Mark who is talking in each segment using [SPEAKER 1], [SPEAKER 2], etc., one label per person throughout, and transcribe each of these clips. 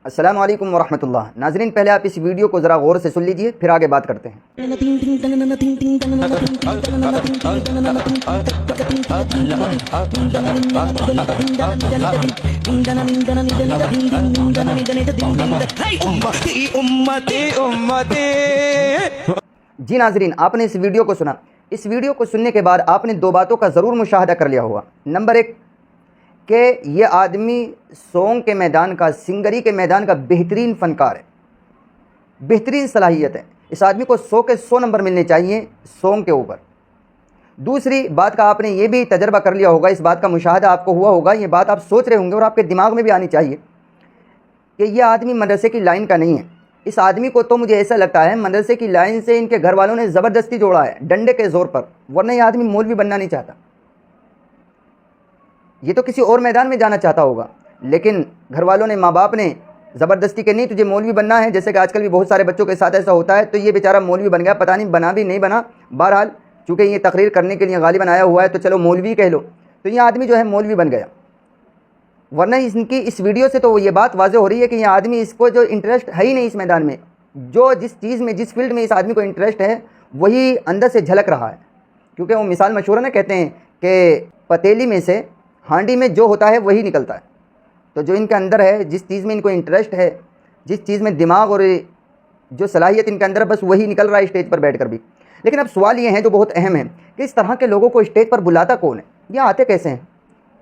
[SPEAKER 1] السلام علیکم ورحمۃ اللہ۔ ناظرین، پہلے آپ اس ویڈیو کو ذرا غور سے سن لیجئے، پھر آگے بات کرتے ہیں۔ جی ناظرین، آپ نے اس ویڈیو کو سنا۔ اس ویڈیو کو سننے کے بعد آپ نے دو باتوں کا ضرور مشاہدہ کر لیا ہوگا۔ نمبر ایک کہ یہ آدمی سونگ کے میدان کا، سنگری کے میدان کا بہترین فنکار ہے، بہترین صلاحیت ہے۔ اس آدمی کو 100 کے 100 نمبر ملنے چاہیے سونگ کے اوپر۔ دوسری بات کا آپ نے یہ بھی تجربہ کر لیا ہوگا، اس بات کا مشاہدہ آپ کو ہوا ہوگا، یہ بات آپ سوچ رہے ہوں گے اور آپ کے دماغ میں بھی آنی چاہیے کہ یہ آدمی مدرسے کی لائن کا نہیں ہے۔ اس آدمی کو تو مجھے ایسا لگتا ہے مدرسے کی لائن سے ان کے گھر والوں نے زبردستی جوڑا ہے، ڈنڈے کے زور پر، ورنہ یہ آدمی مولوی بننا نہیں چاہتا، یہ تو کسی اور میدان میں جانا چاہتا ہوگا، لیکن گھر والوں نے، ماں باپ نے زبردستی کہ نہیں تجھے مولوی بننا ہے، جیسے کہ آج کل بھی بہت سارے بچوں کے ساتھ ایسا ہوتا ہے، تو یہ بیچارہ مولوی بن گیا، پتہ نہیں بنا بھی نہیں بنا، بہرحال چونکہ یہ تقریر کرنے کے لیے غالباً آیا ہوا ہے تو چلو مولوی کہہ لو، تو یہ آدمی جو ہے مولوی بن گیا۔ ورنہ ان کی اس ویڈیو سے تو یہ بات واضح ہو رہی ہے کہ یہ آدمی، اس کو جو انٹرسٹ ہے ہی نہیں اس میدان میں، جو جس چیز میں، جس فیلڈ میں اس آدمی کو انٹرسٹ ہے وہی اندر سے جھلک رہا ہے۔ کیونکہ وہ مثال مشہور ہے نا، کہتے ہیں کہ پتیلی میں سے، ہانڈی میں جو ہوتا ہے وہی نکلتا ہے۔ تو جو ان کے اندر ہے، جس چیز میں ان کو انٹرسٹ ہے، جس چیز میں دماغ اور جو صلاحیت ان کے اندر ہے، بس وہی نکل رہا ہے اسٹیج پر بیٹھ کر بھی۔ لیکن اب سوال یہ ہے جو بہت اہم ہے کہ اس طرح کے لوگوں کو اسٹیج پر بلاتا کون ہے، یہ آتے کیسے ہیں؟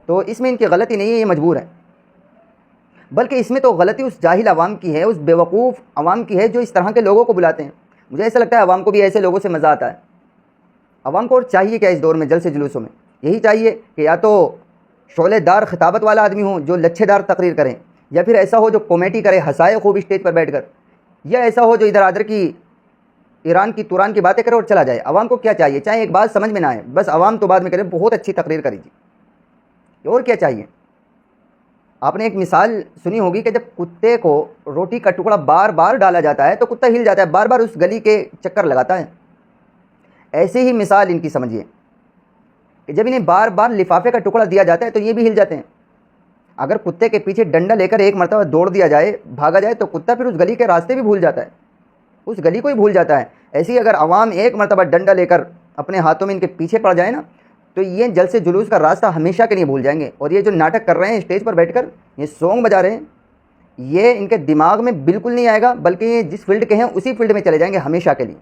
[SPEAKER 1] تو اس میں ان کی غلطی نہیں ہے، یہ مجبور ہے، بلکہ اس میں تو غلطی اس جاہل عوام کی ہے، اس بیوقوف عوام کی ہے جو اس طرح کے لوگوں کو بلاتے ہیں۔ مجھے ایسا لگتا ہے عوام کو بھی ایسے لوگوں سے مزہ آتا ہے۔ عوام کو اور چاہیے کیا اس دور میں جلسے جلوسوں میں؟ یہی چاہیے کہ یا تو شعلے دار خطابت والا آدمی ہو جو لچھے دار تقریر کریں، یا پھر ایسا ہو جو کامیڈی کرے، ہنسائے خوب اسٹیج پر بیٹھ کر، یا ایسا ہو جو ادھر ادھر کی ایران کی توران کی باتیں کرے اور چلا جائے۔ عوام کو کیا چاہیے؟ چاہے ایک بات سمجھ میں نہ آئے، بس عوام تو بعد میں کرے بہت اچھی تقریر کریجیے، اور کیا چاہیے؟ آپ نے ایک مثال سنی ہوگی کہ جب کتے کو روٹی کا ٹکڑا بار بار ڈالا جاتا ہے تو کتا ہل جاتا ہے، بار بار اس گلی کے چکر لگاتا ہے۔ ایسے ہی مثال ان کی سمجھیے کہ جب انہیں بار بار لفافے کا ٹکڑا دیا جاتا ہے تو یہ بھی ہل جاتے ہیں۔ اگر کتے کے پیچھے ڈنڈا لے کر ایک مرتبہ دوڑ دیا جائے، بھاگا جائے، تو کتا پھر اس گلی کے راستے بھی بھول جاتا ہے، اس گلی کو ہی بھول جاتا ہے۔ ایسے ہی اگر عوام ایک مرتبہ ڈنڈا لے کر اپنے ہاتھوں میں ان کے پیچھے پڑ جائے نا، تو یہ جلسے جلوس کا راستہ ہمیشہ کے لیے بھول جائیں گے، اور یہ جو ناٹک کر رہے ہیں اسٹیج پر بیٹھ کر، یہ سونگ بجا رہے ہیں، یہ ان کے دماغ میں بالکل نہیں آئے گا، بلکہ یہ جس فیلڈ کے ہیں اسی فیلڈ میں چلے جائیں گے ہمیشہ کے لیے۔